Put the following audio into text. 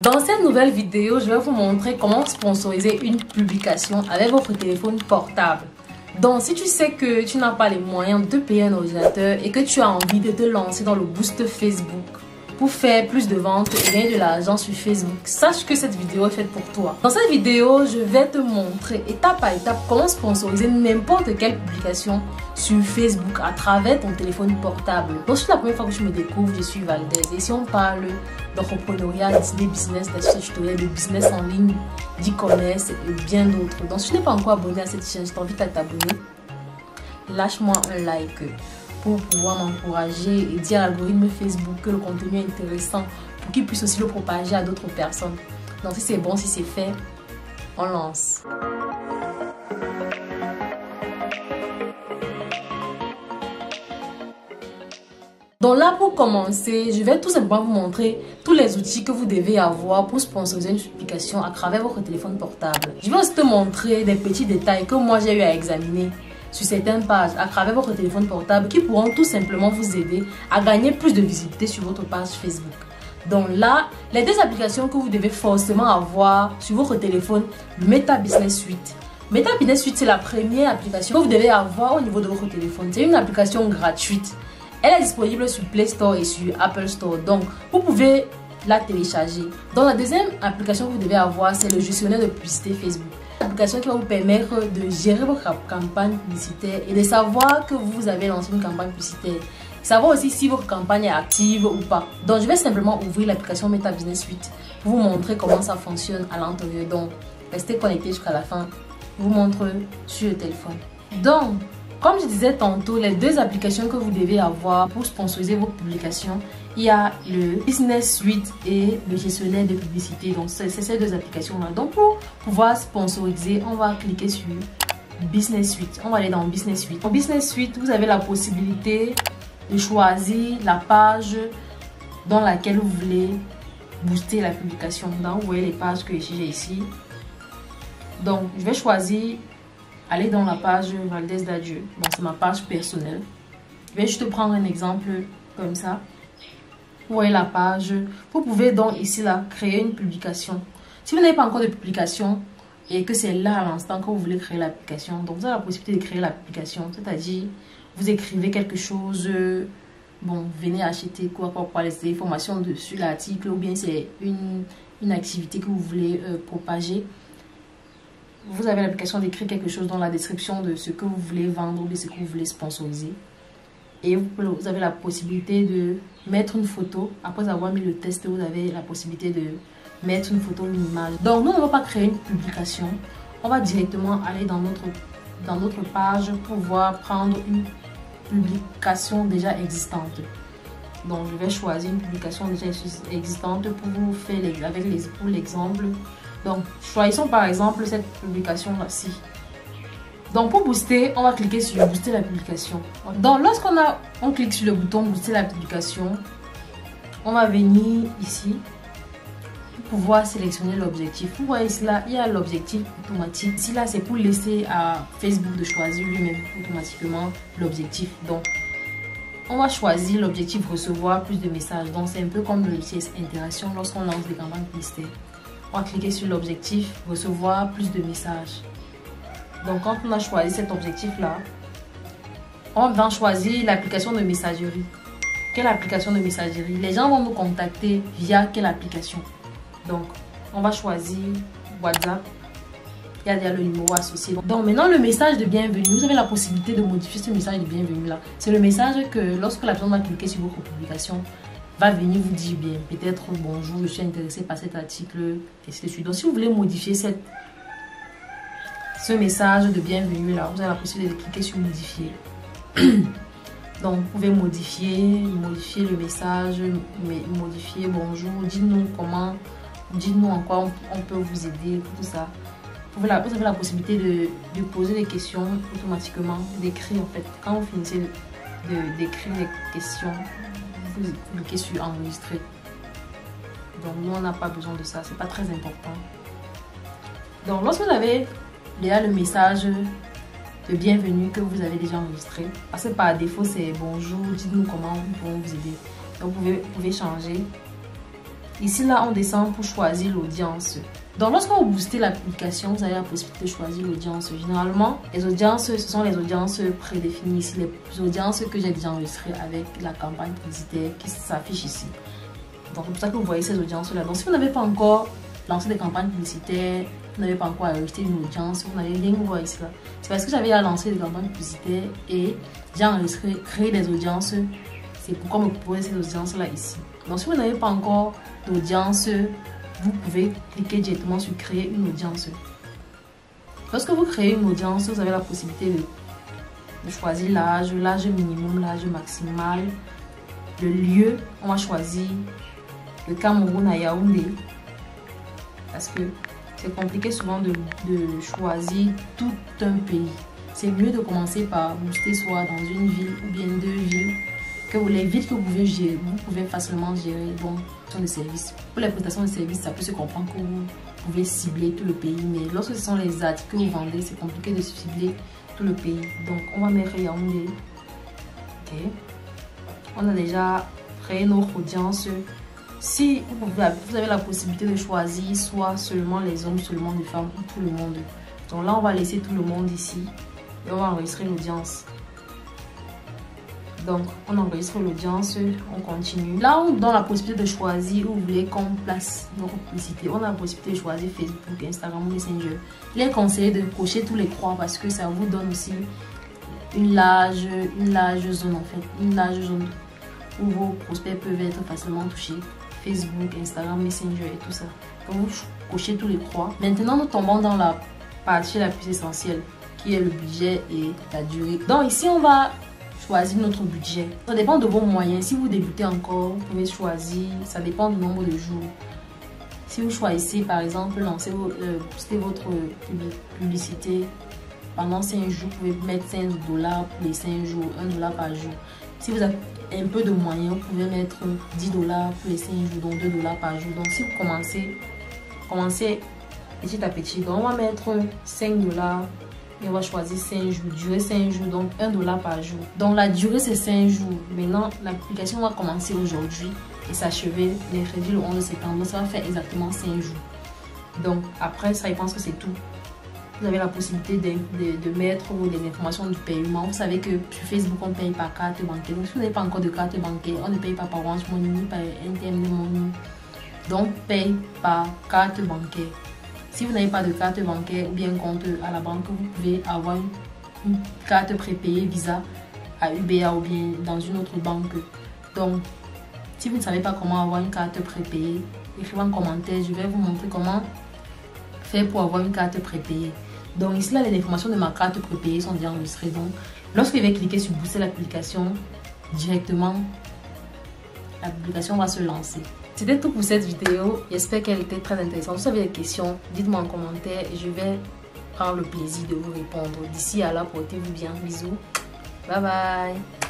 Dans cette nouvelle vidéo, je vais vous montrer comment sponsoriser une publication avec votre téléphone portable. Donc, si tu sais que tu n'as pas les moyens de te payer un ordinateur et que tu as envie de te lancer dans le boost Facebook pour faire plus de ventes et gagner de l'argent sur Facebook, sache que cette vidéo est faite pour toi. Dans cette vidéo, je vais te montrer étape par étape comment sponsoriser n'importe quelle publication sur Facebook à travers ton téléphone portable. Donc, si c'est la première fois que tu me découvres, je suis Valdez et si on parle d'entrepreneuriat, d'idées business, d'astuces tutoriels, de business en ligne, d'e-commerce et bien d'autres. Donc, si tu n'es pas encore abonné à cette chaîne, je t'invite à t'abonner. Lâche-moi un like pour pouvoir m'encourager et dire à l'algorithme Facebook que le contenu est intéressant pour qu'il puisse aussi le propager à d'autres personnes. Donc, si c'est bon, si c'est fait, on lance. Donc là, pour commencer, je vais tout simplement vous montrer tous les outils que vous devez avoir pour sponsoriser une publication à travers votre téléphone portable. Je vais aussi te montrer des petits détails que moi j'ai eu à examiner sur certaines pages à travers votre téléphone portable qui pourront tout simplement vous aider à gagner plus de visibilité sur votre page Facebook. Donc là, les deux applications que vous devez forcément avoir sur votre téléphone, le Meta Business Suite. Meta Business Suite, c'est la première application que vous devez avoir au niveau de votre téléphone. C'est une application gratuite. Elle est disponible sur Play Store et sur Apple Store. Donc, vous pouvez la télécharger. Donc, la deuxième application que vous devez avoir, c'est le gestionnaire de publicité Facebook. L'application qui va vous permettre de gérer votre campagne publicitaire et de savoir que vous avez lancé une campagne publicitaire. Savoir aussi si votre campagne est active ou pas. Donc, je vais simplement ouvrir l'application Meta Business Suite pour vous montrer comment ça fonctionne à l'intérieur. Donc, restez connectés jusqu'à la fin. Je vous montre sur le téléphone. Donc, comme je disais tantôt, les deux applications que vous devez avoir pour sponsoriser vos publications, il y a le Business Suite et le gestionnaire de publicité. Donc, c'est ces deux applications-là. Donc, pour pouvoir sponsoriser, on va cliquer sur Business Suite. On va aller dans Business Suite. Dans Business Suite, vous avez la possibilité de choisir la page dans laquelle vous voulez booster la publication. Donc, vous voyez les pages que j'ai ici. Donc, je vais choisir aller dans la page Valdez Dadieu. Donc, c'est ma page personnelle. Je vais juste prendre un exemple comme ça. Vous voyez la page. Vous pouvez donc ici là créer une publication. Si vous n'avez pas encore de publication et que c'est là à l'instant que vous voulez créer l'application, donc vous avez la possibilité de créer l'application. C'est-à-dire, vous écrivez quelque chose. Bon, venez acheter quoi les informations dessus l'article ou bien c'est une activité que vous voulez propager. Vous avez l'application d'écrire quelque chose dans la description de ce que vous voulez vendre ou de ce que vous voulez sponsoriser. Et vous avez la possibilité de mettre une photo. Après avoir mis le test, vous avez la possibilité de mettre une photo, une image. Donc, nous ne va pas créer une publication. On va directement aller dans notre page pour pouvoir prendre une publication déjà existante. Donc, je vais choisir une publication déjà existante pour vous faire pour l'exemple. Donc, choisissons par exemple cette publication-là-ci. Donc, pour booster, on va cliquer sur booster la publication. Donc, lorsqu'on clique sur le bouton booster la publication, on va venir ici pour pouvoir sélectionner l'objectif. Vous voyez ici, là, il y a l'objectif automatique. Ici, là, c'est pour laisser à Facebook de choisir lui-même automatiquement l'objectif. Donc, on va choisir l'objectif recevoir plus de messages. Donc, c'est un peu comme le CS Interaction lorsqu'on lance des campagnes publicitaires. On va cliquer sur l'objectif recevoir plus de messages. Donc, quand on a choisi cet objectif-là, on va choisir l'application de messagerie. Quelle application de messagerie? Les gens vont nous contacter via quelle application? Donc, on va choisir WhatsApp. Il y a déjà le numéro associé. Donc, maintenant, le message de bienvenue, vous avez la possibilité de modifier ce message de bienvenue-là. C'est le message que lorsque la personne va cliquer sur votre publication, va venir vous dire bien, peut-être bonjour, je suis intéressé par cet article, ainsi de suite. Donc, si vous voulez modifier ce message de bienvenue là, vous avez la possibilité de cliquer sur modifier. Donc, vous pouvez modifier le message, modifier bonjour, dites-nous en quoi on peut vous aider, tout ça. Vous avez la possibilité de poser des questions automatiquement, d'écrire en fait. Quand vous finissez d'écrire les questions, vous cliquez sur enregistrer. Donc nous on n'a pas besoin de ça, c'est pas très important. Donc lorsque vous avez déjà le message de bienvenue que vous avez déjà enregistré, parce que par défaut c'est bonjour, dites-nous comment nous pouvons vous aider. Donc vous pouvez changer Ici, là, on descend pour choisir l'audience. Donc, lorsque vous boostez l'application, vous avez la possibilité de choisir l'audience. Généralement, les audiences, ce sont les audiences prédéfinies ici, les audiences que j'ai déjà enregistrées avec la campagne publicitaire qui s'affiche ici. Donc, c'est pour ça que vous voyez ces audiences-là. Donc, si vous n'avez pas encore lancé des campagnes publicitaires, vous n'avez pas encore enregistré une audience, vous n'avez rien voir ici. C'est parce que j'avais à lancer des campagnes publicitaires et j'ai enregistré, créé des audiences. C'est pourquoi me proposer ces audiences-là ici. Donc, si vous n'avez pas encore d'audience, vous pouvez cliquer directement sur créer une audience. Lorsque vous créez une audience, vous avez la possibilité de choisir l'âge, l'âge minimum, l'âge maximal, le lieu. On va choisir le Cameroun à Yaoundé parce que c'est compliqué souvent de choisir tout un pays. C'est mieux de commencer par booster soit dans une ville ou bien 2 villes. Que les villes que vous pouvez gérer, vous pouvez facilement gérer donc des services. Pour les prestations de services, ça peut se comprendre que vous pouvez cibler tout le pays, mais lorsque ce sont les articles que vous vendez, c'est compliqué de cibler tout le pays. Donc on va mettre Yaoundé. Ok. On a déjà créé notre audience. Si vous avez la possibilité de choisir soit seulement les hommes, seulement les femmes ou tout le monde. Donc là, on va laisser tout le monde ici et on va enregistrer l'audience. Donc, on enregistre l'audience, on continue. Là, on donne la possibilité de choisir où vous voulez qu'on place notre publicité. On a la possibilité de choisir Facebook, Instagram ou Messenger. Il est conseillé de cocher tous les croix parce que ça vous donne aussi une large zone en fait. Une large zone où vos prospects peuvent être facilement touchés. Facebook, Instagram, Messenger et tout ça. Donc, vous cochez tous les croix. Maintenant, nous tombons dans la partie la plus essentielle qui est le budget et la durée. Donc, ici, on va choisir notre budget. Ça dépend de vos moyens. Si vous débutez encore, vous pouvez choisir. Ça dépend du nombre de jours. Si vous choisissez, par exemple, booster votre publicité pendant 5 jours, vous pouvez mettre $5 pour les 5 jours, $1 par jour. Si vous avez un peu de moyens, vous pouvez mettre $10 pour les 5 jours, donc $2 par jour. Donc, si vous commencez petit à petit, donc on va mettre $5. Et on va choisir 5 jours, durée 5 jours, donc $1 par jour. Donc la durée c'est 5 jours. Maintenant, l'application va commencer aujourd'hui et s'achever mercredi le 11 septembre. Donc ça va faire exactement 5 jours. Donc après ça, je pense que c'est tout. Vous avez la possibilité de mettre des informations du paiement. Vous savez que sur Facebook, on paye par carte bancaire. Donc si vous n'avez pas encore de carte bancaire, on ne paye pas par Orange Money ni par MTN Money. Donc paye par carte bancaire. Si vous n'avez pas de carte bancaire ou bien compte à la banque, vous pouvez avoir une carte prépayée Visa à UBA ou bien dans une autre banque. Donc, si vous ne savez pas comment avoir une carte prépayée, écrivez en commentaire, je vais vous montrer comment faire pour avoir une carte prépayée. Donc ici, là, les informations de ma carte prépayée sont déjà enregistrées. Donc, lorsque je vais cliquer sur booster l'application, directement, l'application va se lancer. C'était tout pour cette vidéo. J'espère qu'elle était très intéressante. Si vous avez des questions, dites-moi en commentaire et je vais prendre le plaisir de vous répondre. D'ici à là, portez-vous bien. Bisous. Bye bye.